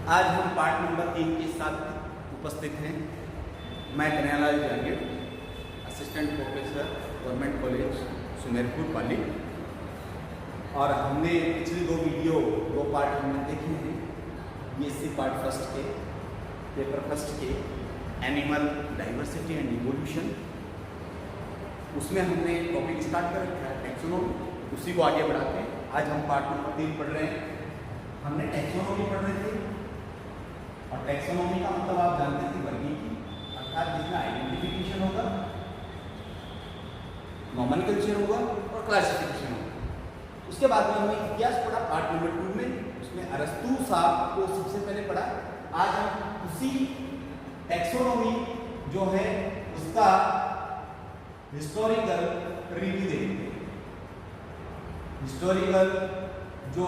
आज हम part number 3 के साथ उपस्थित हैं। मैं Kanhaiyalal Jahangir, assistant professor government college Sumerpur Pali. और हमने पिछले दो पार्ट हमने देखे हैं। बीएससी पार्ट फर्स्ट के पेपर फर्स्ट के एनिमल डाइवर्सिटी एंड इवोल्यूशन, उसमें हमने टॉपिक स्टार्ट कर रखा है टैक्सोनॉमी, उसी को आगे बढ़ाते हैं। आज हम पार्ट नंबर 3 पढ़ रहे हैं। हमने टैक्सोनॉमी पढ़ रहे थे और टैक्सोनॉमी का मतलब आप जानते थे वर्गीकरण, अर्थात जिसमें आइडेंटिफिकेशन होगा, नॉमेनक्लेचर होगा और क्लासिफिकेशन होगा। उसके बाद में हमने इतिहास पढ़ा पार्ट नंबर 2 में, उसमें अरस्तु साहब को सबसे पहले पढ़ा। आज हम उसी टैक्सोनॉमी जो है उसका हिस्टोरिकल रिव्यू देखेंगे। हिस्टोरिकल जो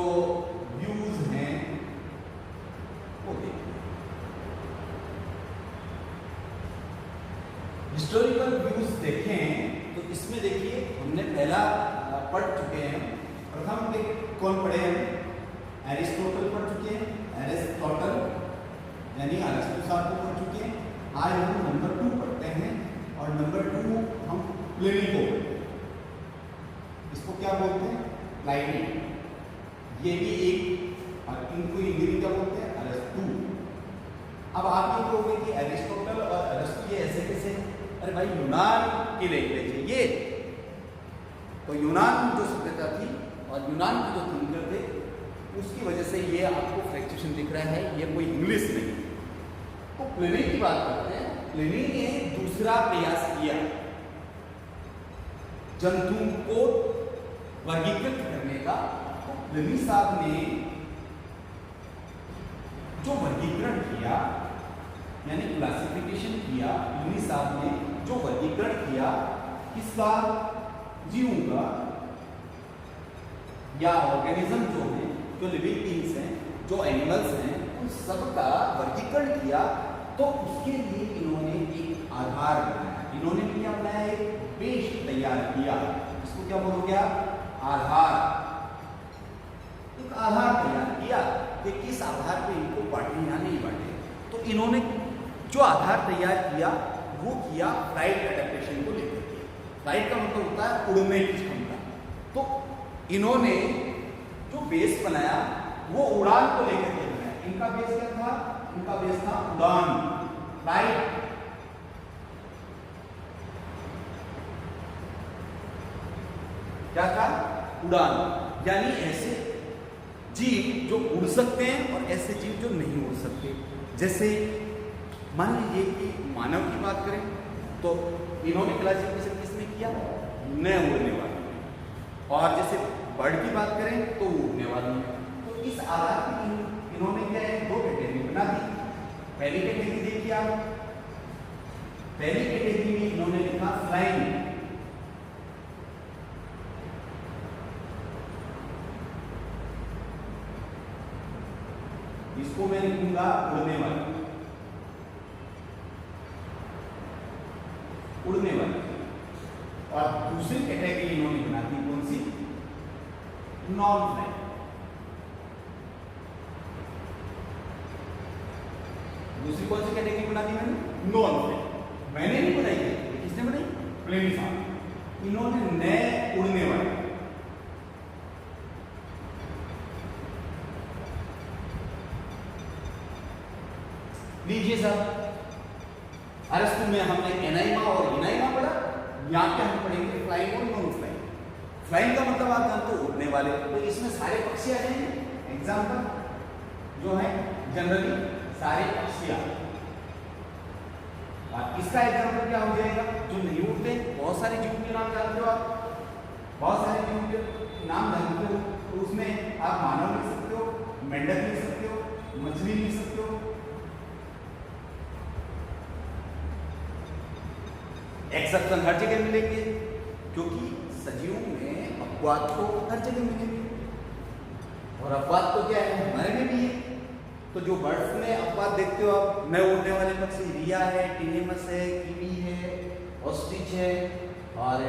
व्यूज हैं वो देखेंगे। हिस्टोरिकल व्यूज देखें तो इसमें देखिए हमने पहला पढ़ चुके हैं। प्रथम के कौन पढ़े हैं? एरिस्टोटल पढ़ चुके हैं, एरिस्टोटल यानी अरस्तु साहब को पढ़ चुके हैं। आज हम नंबर 2 पढ़ते हैं और नंबर 2 हम प्लिनी को, इसको क्या बोलते हैं? प्लाइनी। ये भी एक, इनको इंग्लिश क्या बोलते हैं? अरस्तु। अब आप ये कहोगे कि एरिस्टोटल और अरस्तु ये ऐसे कैसे? अरे भाई, यूनान की लैंग्वेज है ये। तो यूनान जो सभ्यता थी और यूनान के जो थिंकर थे, उसकी वजह से ये आपको फ्रैक्चरेशन दिख रहा है, ये कोई इंग्लिश नहीं। तो प्लिनी की बात करते हैं। प्लिनी ने दूसरा प्रयास किया जंतु को वर्गीकृत करने का। तो प्लिनी साहब ने जो वर्गीकरण किया, यानी क्लासिफिकेशन किया, प्लिनी साहब ने जो वर्गीकरण किया, किसका? जीवों का या ऑर्गेनिज्म जो है, जो लिविंग बीइंग्स हैं, जो एनिमल्स हैं, उन सब का वर्गीकरण किया। तो उसके लिए इन्होंने एक आधार बनाया। इन्होंने क्या बनाया? एक बेस तैयार किया। इसको क्या बोलोगे आप? आधार। एक आधार तैयार किया कि किस आधार पे इनको बांटे या नहीं बांटे। तो इन्होंने जो आधार तैयार किया वो किया फ्लाइट एडेप्टेशन को लेकर के। फ्लाइट का मतलब होता है उड़ने की क्षमता। तो इन्होंने जो बेस बनाया वो उड़ान को लेकर के बनाया। इनका बेस क्या था? इनका बेस था उड़ान, फ्लाइट। क्या था? उड़ान। यानी ऐसे जीव जो उड़ सकते हैं और ऐसे जीव जो नहीं उड़ सकते। जैसे मान लीजिए कि मानव की बात करें तो इन्होंने क्लासिफिकेशन किसने किया? न उड़ने वाले। और जैसे बर्ड की बात करें तो उड़ने वाले। तो इस आधार पर इन्होंने क्या है? 2 कैटेगरी बना दी। पहली कैटेगरी देखिए आप, पहली कैटेगरी में इन्होंने लिखा फ्लाइंग। इसको मैं लिखूंगा उड़ने वाले, उड़ने वाले। और दूसरी कैटेगरी इन्होंने बना दी कौन सी? Non flying. दूसरी कौन सी कैटेगरी बना दी मैंने? Non flying. मैंने नहीं बनाई है, किसने बनाई? प्लिनी साहब। इन्होंने नए उड़ने वाले। लीजिए साहब, अरस्तु में हमने एनाइमा और इनाइमा पढ़ा। यहाँ पे हम पढ़ेंगे फ्लाइंग और नॉन फ्लाइंग। फ्लाइंग का मतलब आप जानते हो उड़ने वाले। तो इसमें सारे पक्षी आ जाएंगे। एग्जाम्पल जो है जनरली सारे पक्षी आ। इसका एग्जाम्पल क्या हो जाएगा? जो नहीं उड़ते, बहुत सारे जीवों के नाम जानते हो आप, बहुत सारे जीवों के नाम जानते हो। तो उसमें आप मानव लिख सकते हो, मेंढक लिख सकते हो, मछली लिख सकते हो। एक्सेप्शन हर जगह मिलेंगे क्योंकि सजीवों में अपवाद तो हर जगह मिलेंगे और अपवाद तो क्या है? हमारे में भी है। तो जो बर्ड्स में अपवाद देखते हो आप, न उड़ने वाले पक्षी रिया है, टिनेमस है, कीवी है, ऑस्ट्रिच है। और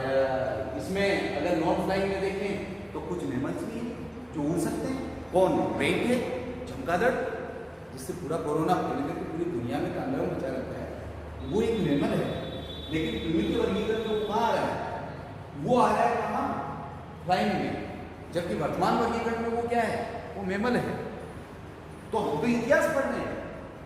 इसमें अगर नॉन फ्लाइंग में देखें तो कुछ मैमल्स भी हैं जो उड़ सकते हैं। कौन? रेट है, चमगादड़, जिससे पूरा कोरोना लेकर पूरी दुनिया में तांडव मचा रहता है, वो एक मेमल है। लेकिन प्लूमिल के वर्गीकरण में वो कहाँ आ रहा है? वो आ रहा है कहाँ? फ्लाइंग में। जबकि वर्तमान वर्गीकरण में वो क्या है? वो मेमल है। तो हम तो इतिहास पढ़ रहे हैं,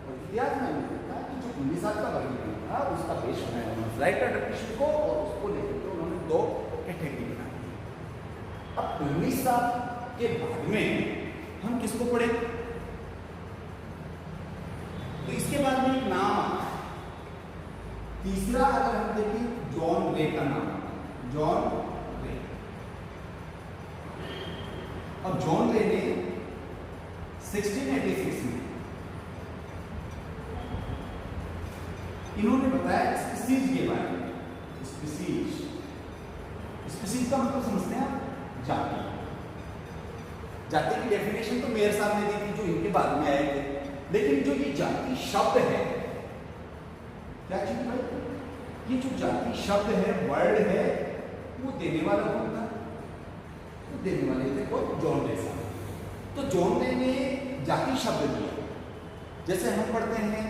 और इतिहास में हमने देखा कि जो 19 का वर्गीकरण था उसका बेस बनाया उन्होंने फ्लाइट एडेप्टेशन को, और उसको लेकर के उन्होंने 2 कैटेगरी बना दी। अब 19 के बाद में हम किसको पढ़े? तो इसके बाद में एक नाम आता है, तीसरा अगर हम देखें जॉन रे का नाम, जॉन रे। अब जॉन रे ने 1686 में इन्होंने बताया स्पीसीज के बारे में। स्पीसीज, स्पीसीज का मतलब समझते हैं आप? जाति। जाति की डेफिनेशन तो मेयर साहब ने दी थी, जो इनके बाद में आए थे। लेकिन जो ये जाति शब्द है, क्या चीज भाई? ये जो जाति शब्द है, वर्ड है, वो देने वाला कौन था? तो देने वाले थे कौन? जॉन रे साहब। तो जॉन रे ने जाति शब्द दिया। जैसे हम पढ़ते हैं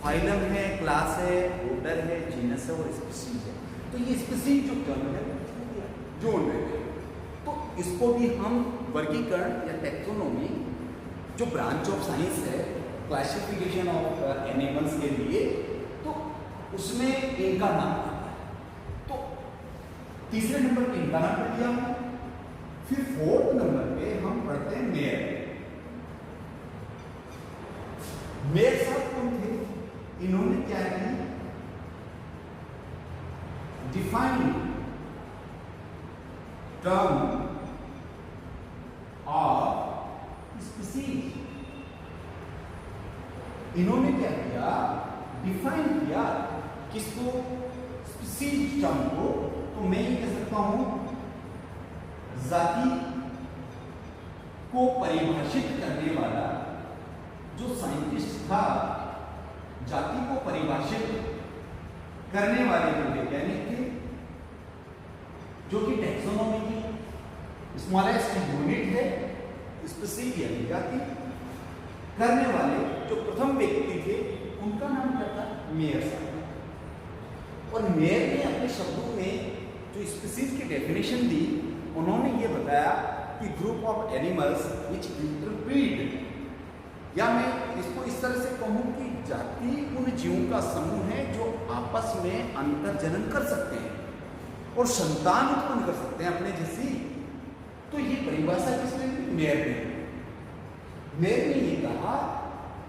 फाइलम है, क्लास है, ऑर्डर है, जीनस है और स्पीसीज है। तो ये स्पीसीज जो टर्म है जॉन रे ने। तो इसको भी हम वर्गीकरण या टेक्सोनोमी, जो ब्रांच ऑफ साइंस है, क्लासिफिकेशन ऑफ एनिमल्स के लिए, तो उसमें इनका नाम आता है। तो तीसरे नंबर पे इनका नाम पढ़ लिया हमने। फिर 4th नंबर पे हम पढ़ते हैं मेयर। मेयर साहब कौन थे? इन्होंने क्या की? Define term of species. इन्होंने क्या किया? डिफाइन किया किसको? स्पीसीज टर्म को। तो मैं ये कह सकता हूं जाति को परिभाषित करने वाला जो साइंटिस्ट था, जाति को परिभाषित करने वाले जो वैज्ञानिक थे, जो कि टैक्सोनॉमी की स्मॉलेस्ट यूनिट है, स्पीसीज यानी जाति करने वाले जो प्रथम व्यक्ति थे, उनका नाम क्या था? मेयर साहब। और मेयर ने अपने शब्दों में जो स्पीसीज की डेफिनेशन दी, उन्होंने ये बताया कि group of animals which interbreed, या मैं इसको इस तरह से कहूं कि जाति उन जीवों का समूह है जो आपस में अंतर्जनन कर सकते हैं और संतान उत्पन्न कर सकते हैं अपने जैसी। तो ये परिभाषा किसने दी? मेयर ने। मेयर ने ये कहा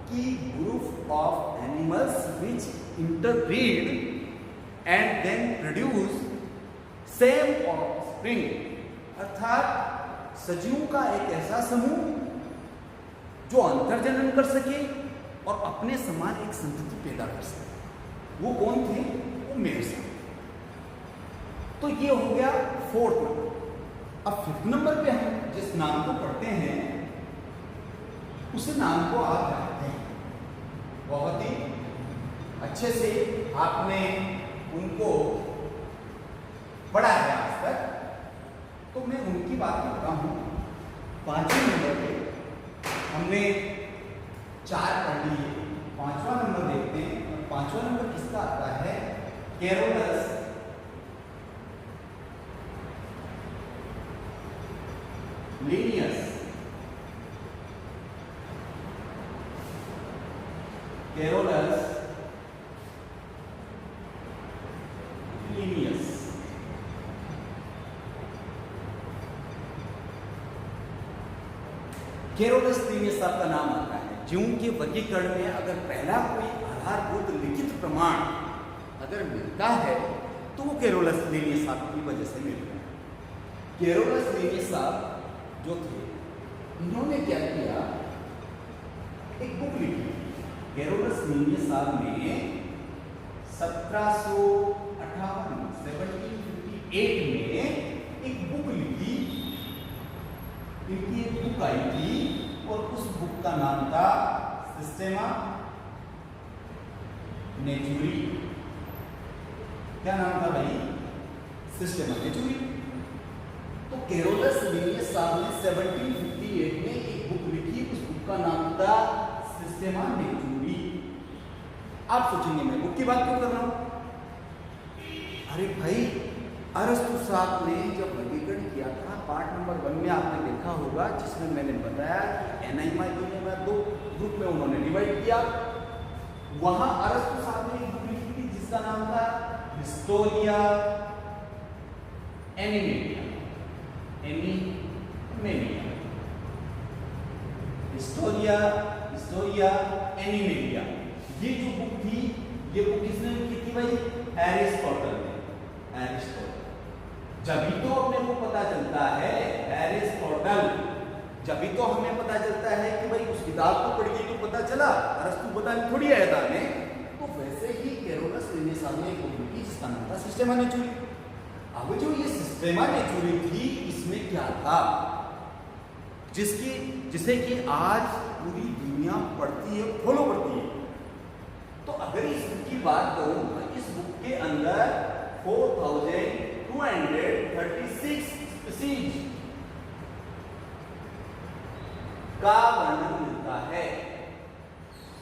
कि group of animals which interbreed and then produce same offspring, अर्थात सजीवों का एक ऐसा समूह जो अंतर्जनन कर सके और अपने समान एक संतति पैदा कर सके। वो कौन थे? वो मेयर साहब। तो ये हो गया 4th नंबर। अब 5th नंबर पे हम जिस नाम को पढ़ते हैं, उस नाम को आप जानते हैं बहुत ही अच्छे से, आपने उनको पढ़ा है आज तक। तो मैं उनकी बात करता हूं। 5वें नंबर पे हमने 4 पढ़ लिए, 5वां नंबर देखते हैं। 5वां नंबर किसका आता है? Carolus Linnaeus. Carolus Linnaeus. Carolus Linnaeus साहब का नाम आता है। जीवों के वर्गीकरण में अगर पहला कोई आधारभूत लिखित प्रमाण अगर मिलता है तो वो कैरोलस लीनियस साहब की वजह से मिलता है। कैरोलस लीनियस साहब जो थे, इन्होंने क्या किया? एक बुक लिखी। कैरोलस लीनियस साहब ने 1758 में एक बुक लिखी। इनकी एक बुक आई थी और उस बुक का नाम था सिस्टेमा नेचुरी। क्या नाम था भाई? सिस्टेमा नेचुरी। तो कैरोलस लीनियस साहब ने 1758 में एक बुक लिखी। उस बुक का नाम था सिस्टेमा नेचुरी। आप सोचेंगे मैं बुक की बात क्यों कर रहा हूं? अरे भाई, अरस्तु साहब ने जब वर्गीकरण किया था पार्ट नंबर 1 में आपने देखा होगा, जिसमें मैंने बताया कि एनाइमा यूनिमा 2 ग्रुप में उन्होंने डिवाइड किया। वहां अरस्तु साहब ने एक बुक लिखी थी जिसका नाम था हिस्टोरिया एनिमेटिया। हिस्टोरिया एनिमेटिया, ये जो बुक थी, ये बुक किसने लिखी थी भाई? एरिस्टोटल ने। जभी तो अपने को पता चलता है, एरिस्टोटल, जभी तो हमें पता चलता है कि भाई उस किताब को पढ़ के तो पता चला, अरस्तु बताने थोड़ी आया था ने। तो वैसे ही कैरोलस लिन्नेस ने एक बुक लिखी जिसका नाम था सिस्टेमा नेचुरी। अब जो ये सिस्टेमा नेचुरी थी, इसमें क्या था जिसे कि आज पूरी दुनिया पढ़ती है, फॉलो करती है। तो अगर इस बुक की बात करूं तो इस बुक के अंदर 4236 स्पीशीज का वर्णन मिलता है।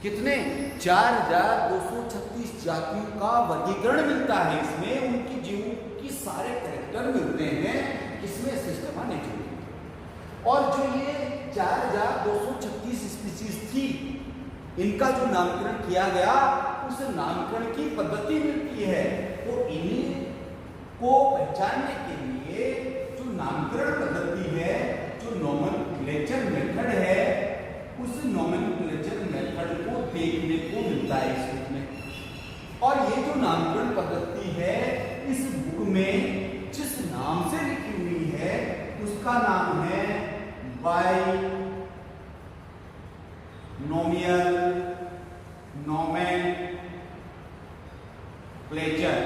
कितने? 4236 जातियों का वर्गीकरण मिलता है। इसमें उनकी जीवों की सारे कैरेक्टर मिलते हैं, इसमें सिस्टेमा नेचुरी। और जो ये 4236 स्पीशीज थी, इनका जो नामकरण किया गया, उस नामकरण की पद्धति मिलती है। तो इन्हीं को पहचानने के लिए जो नामकरण पद्धति है, जो नोमेनक्लेचर मेथड है, उस नोमेनक्लेचर मेथड को देखने को मिलता है इस बुक में। और ये जो नामकरण पद्धति है, इस बुक में जिस नाम से लिखी हुई है उसका नाम है बाइनोमियल नोमेनक्लेचर।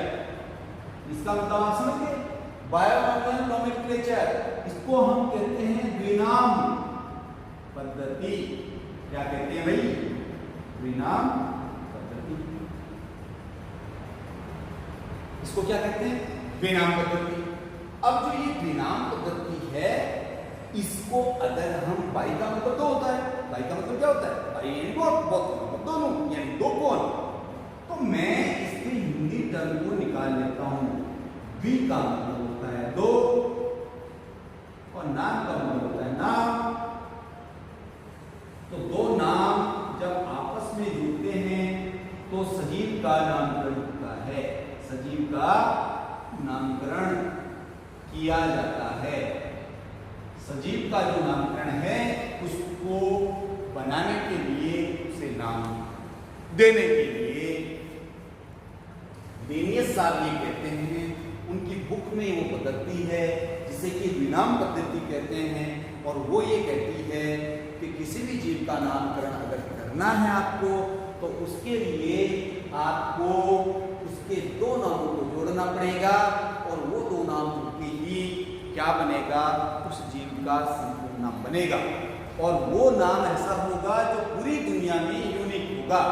इसका मतलब आप समझ गए? बायोनोमियल नोमेनक्लेचर, इसको हम कहते हैं द्विनाम पद्धति। क्या कहते हैं भाई? द्विनाम पद्धति। इसको क्या कहते हैं? द्विनाम पद्धति। अब जो ये द्विनाम पद्धति है, इसको अगर हम बाई का मतलब दो होता है, बाई का मतलब क्या होता है? बाई यानी बहुत दोनों, यानी दो कौन। तो मैं इसके हिंदी टर्म को निकाल लेता हूं। द्वि का मतलब होता है दो, और नाम का मतलब होता है नाम। तो दो नाम जब आपस में जुड़ते हैं तो सजीव का नामकरण होता है, सजीव का नामकरण किया जाता है। सजीव का जो नामकरण है, उसको बनाने के लिए, उसे नाम देने के लिए लिन्नेस साहब ये कहते हैं, उनकी बुक में वो पद्धति है जिसे कि द्विनाम पद्धति कहते हैं। और वो ये कहती है कि किसी भी जीव का नामकरण अगर करना है आपको, तो उसके लिए आपको उसके दो नामों को जोड़ना पड़ेगा, और वो दो नाम के ही क्या बनेगा? उस जीव का संपूर्ण नाम बनेगा। और वो नाम ऐसा होगा जो पूरी दुनिया में यूनिक होगा।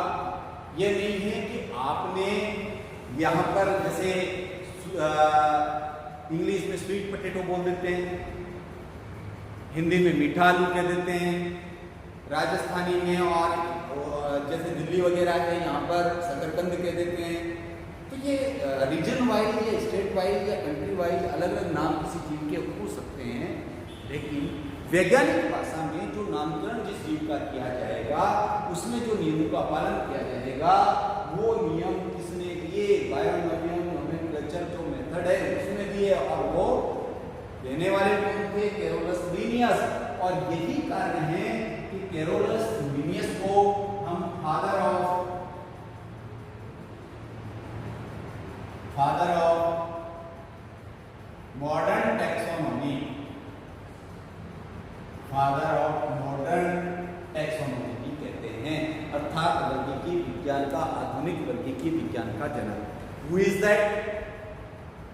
ये नहीं है कि आपने यहाँ पर जैसे इंग्लिश में स्वीट पोटैटो बोल देते हैं, हिंदी में मीठा आलू कह देते हैं, राजस्थानी में और जैसे दिल्ली वगैरह है यहाँ पर शकरकंद कह देते हैं। तो ये रीजन वाइज या स्टेट वाइज या कंट्री वाइज अलग अलग नाम किसी जीव के हो सकते हैं, लेकिन वैज्ञानिक भाषा में जो नामकरण जिस जीव का किया जाएगा, उसमें जो नियमों का पालन किया जाएगा, वो नियम किसने दिए? बायोनोमियल नोमेनक्लेचर जो मेथड है उसने दिए, और वो देने वाले कौन थे? कैरोलस लिन्नेस। और यही कारण है कि कैरोलस लिन्नेस को हम फादर ऑफ मॉडर्न टैक्सोनॉमी कहते हैं, अर्थात वर्गीकीय विज्ञान का, आधुनिक वर्गीकीय विज्ञान का जनक। Who is that?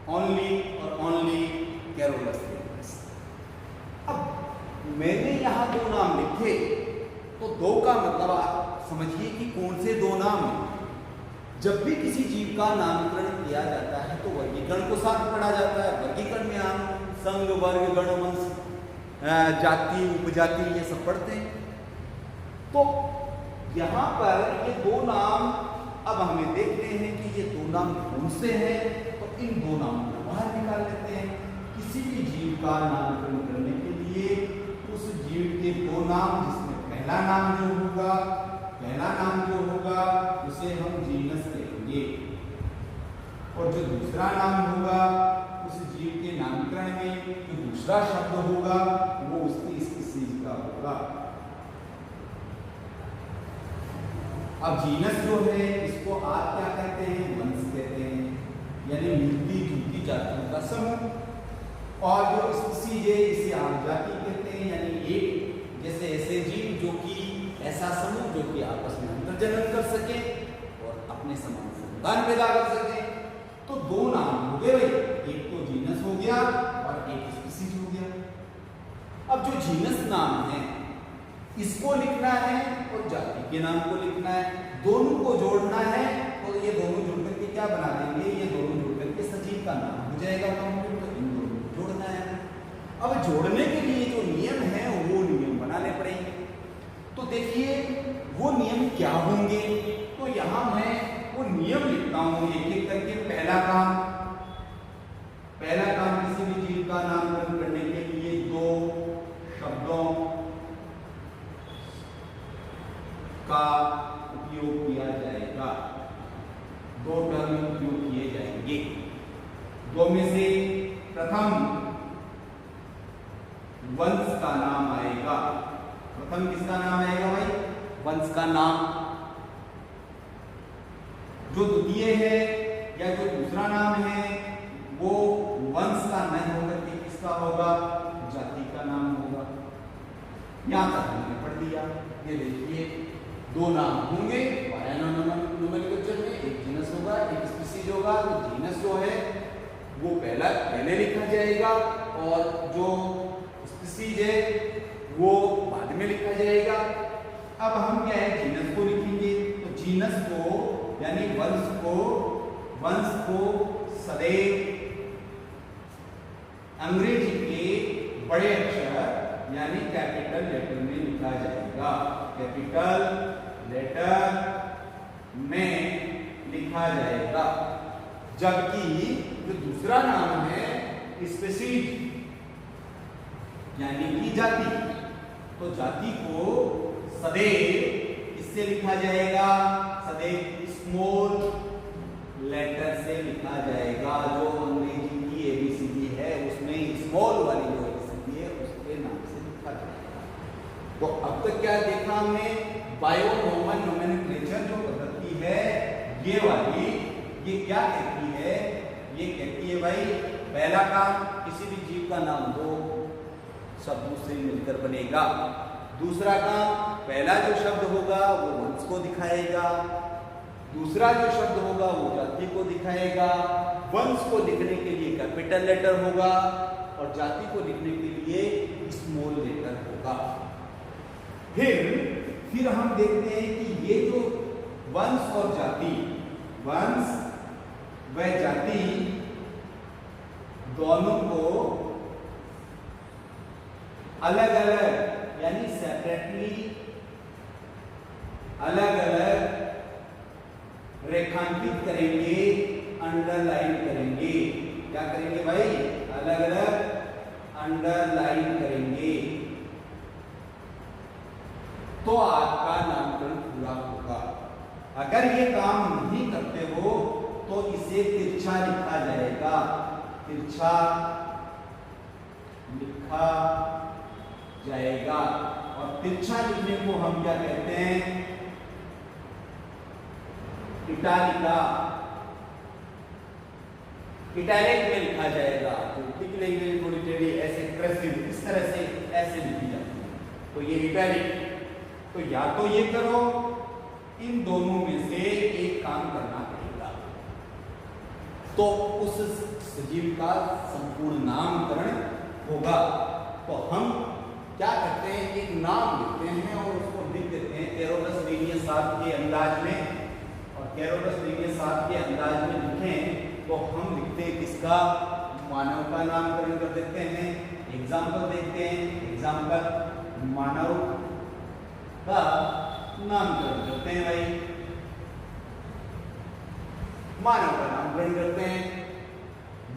ओनली और ओनली कैरोलस लिन्नेस। अब मैंने यहां दो नाम लिखे, तो दो का मतलब आप समझिए कि कौन से दो नाम हैं। जब भी किसी जीव का नामकरण किया जाता है तो वर्गीकरण को साथ पढ़ा जाता है। वर्गीकरण में हम संघ, वर्ग, गण, वंश, जाति, उपजाति ये सब पढ़ते हैं। तो यहाँ पर ये दो नाम अब हमें देखते हैं कि ये दो नाम कौन से हैं, तो इन दो नामों को बाहर निकाल लेते हैं। किसी भी जीव का नामकरण करने के लिए उस जीव के दो नाम, जिसमें पहला नाम जो होगा उसे हम जीनस कहेंगे, और जो दूसरा नाम होगा उस जीव के नामकरण में जो दूसरा शब्द होगा वो उसकी स्पीशीज का होगा। अब जीनस जो है इसको आप क्या कहते हैं, वंश कहते हैं, यानी मिलती जुलती जातियों का समूह। और जो स्पीशीज है इसे आप जाति कहते हैं, यानी एक जैसे ऐसे जीव जो कि ऐसा समूह जो कि आपस में अंतर्जनन कर सके और अपने समान संतान पैदा कर सके। तो दो नाम हो गए भाई, एक तो जीनस हो गया और एक स्पीशीज हो गया। अब जो जीनस नाम है इसको लिखना है और जाति के नाम को लिखना है, दोनों को जोड़ना है, तो ये दोनों जुड़ करके क्या बना देंगे, ये दोनों जुड़ करके सजीव का नाम हो जाएगा। तो इन दोनों को जोड़ना है। अब जोड़ने के लिए जो नियम है वो नियम बनाने पड़ेंगे। तो देखिए वो नियम क्या होंगे, तो यहाँ मैं वो नियम लिखता हूँ एक एक करके। पहला काम किसी भी जीव का नामकरण करने के लिए दो शब्दों का उपयोग किया जाएगा, दो टर्म उपयोग किए जाएंगे। दो में से प्रथम वंश का नाम आएगा। प्रथम किसका नाम आएगा भाई, वंश का नाम। जो द्वितीय है या जो दूसरा नाम है वो वंश का नहीं होकर के किसका होगा, जाति का नाम होगा। यहां तक हमने पढ़ दिया। ये देखिए दो नाम होंगे नोमेनक्लेचर में, एक जीनस होगा एक स्पीशीज होगा। तो जीनस जो है वो पहले लिखा जाएगा और जो स्पीशीज है वो बाद में लिखा जाएगा। अब हम क्या है, जीनस को लिखेंगे। तो जीनस को यानी वंश को सदैव अंग्रेजी के बड़े अक्षर यानी कैपिटल लेटर में लिखा जाएगा, कैपिटल लेटर में लिखा जाएगा। जबकि जो दूसरा नाम है स्पीशीज यानी कि जाति, तो जाति को सदैव इससे लिखा जाएगा, सदैव स्मॉल लेटर से लिखा जाएगा। जो अंग्रेजी की एबीसीडी है उसमें स्मॉल वाली जो एबीसीडी है उसके नाम से लिखा जाएगा। तो अब तक क्या देखा हमने, बायोनॉर्मल नोमेनक्लेचर जो पद्धति है ये वाली, ये क्या कहती है, ये कहती है भाई पहला काम किसी भी जीव का नाम दो शब्दों से मिलकर बनेगा। दूसरा काम पहला जो शब्द होगा वो वंश को दिखाएगा, दूसरा जो शब्द होगा वो जाति को दिखाएगा। वंश को लिखने के लिए कैपिटल लेटर होगा और जाति को लिखने के लिए स्मॉल लेटर होगा। फिर हम देखते हैं कि ये जो वंश और जाति, वंश व जाति दोनों को अलग अलग यानी सेपरेटली अलग अलग रेखांकित करेंगे, अंडरलाइन करेंगे। क्या करेंगे भाई, अलग अलग अंडरलाइन करेंगे, तो आपका नामकरण पूरा होगा। अगर ये काम नहीं करते हो तो इसे तिरछा लिखा जाएगा, तिरछा लिखा जाएगा। और तिरछा लिखने को हम क्या कहते हैं, इटालिका, इटैलिक में लिखा जाएगा। तो लिख लेंगे थोड़ी टेढ़ी ऐसे कर्सिव इस तरह से ऐसे लिखी जाती है, तो ये इटैलिक। तो या तो ये करो, इन दोनों में से एक काम करना पड़ेगा, तो उस सजीव का संपूर्ण नामकरण होगा। तो हम क्या करते हैं, एक नाम लिखते हैं और उसको लिख देते हैं कैरोलस लीनियस के अंदाज में। और कैरोलस लीनियस के अंदाज में लिखें तो हम लिखते हैं किसका, मानव का नामकरण कर देते हैं। एग्जाम्पल देखते हैं, एग्जाम्पल मानव का नामकरण करते हैं भाई, मानव का नामकरण करते हैं।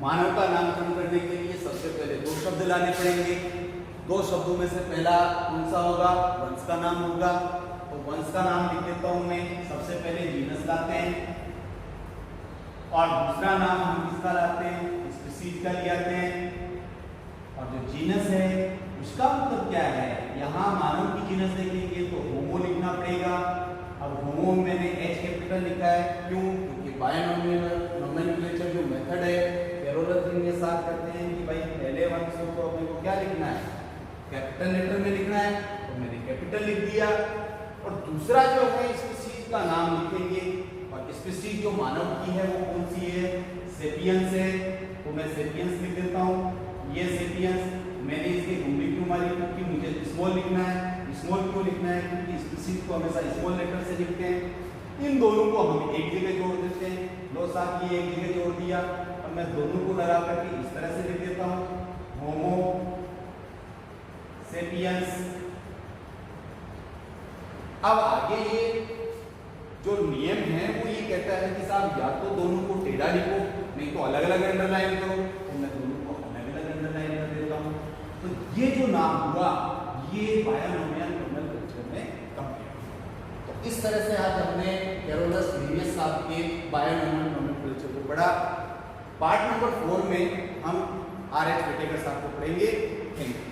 मानव का नामकरण करने के लिए सबसे पहले दो शब्द लाने पड़ेंगे। दो शब्दों में से पहला कौन सा होगा? वंश का नाम होगा। तो वंश का नाम लिख देता हूं मैं। सबसे पहले जीनस लाते हैं और दूसरा नाम हम किसका लाते हैं? स्पीशीज का ले आते हैं। और जो जीनस है उसका मतलब क्या है? यहाँ मानव की जीनस देखेंगे तो होमो लिखना पड़ेगा। अब होमो मैंने एच कैपिटल लिखा है, क्यों? क्योंकि बायनोमिनोमेनक्लेचर जो मेथड है कैरोलस के साथ करते हैं कि भाई पहले वंश को अपने को क्या लिखना है? कैपिटल लेटर में लिखना है, तो मैंने कैपिटल लिख दिया। और दूसरा जो है स्पीशीज का नाम लिखेंगे, और स्पीशीज जो मानव की है वो कौन सी है? सेपियंस है, तो मैं सेपियंस लिख देता हूँ। ये सेपियंस मैंने इसकी भूमि क्यों मारी? क्योंकि मुझे स्मॉल लिखना है। स्मॉल क्यों लिखना है? क्योंकि स्पीशीज को हमेशा स्मॉल लेटर से लिखते हैं। इन दोनों को हम एक जगह जोड़ देते हैं। लो साथ ये एक जगह जोड़ दिया। अब मैं दोनों को लगा करके इस तरह से लिख देता हूँ, होमो सेपियंस। अब आगे ये जो नियम है वो ये कहता है कि साहब या तो दोनों को टेढ़ा लिखो, नहीं तो अलग अलग अंडरलाइन करो। तो मैं दोनों को अलग अलग अंडरलाइन कर देता हूँ। तो ये जो नाम हुआ ये बायनोमियल नोमेनक्लेचर में कंप्लीट हुआ। तो इस तरह से आज हमने कैरोलस लिनियस साहब के बायनोमियल नोमेनक्लेचर को पढ़ा। पार्ट नंबर 4 में हम आर एच विटेकर साहब को पढ़ेंगे। Thank you.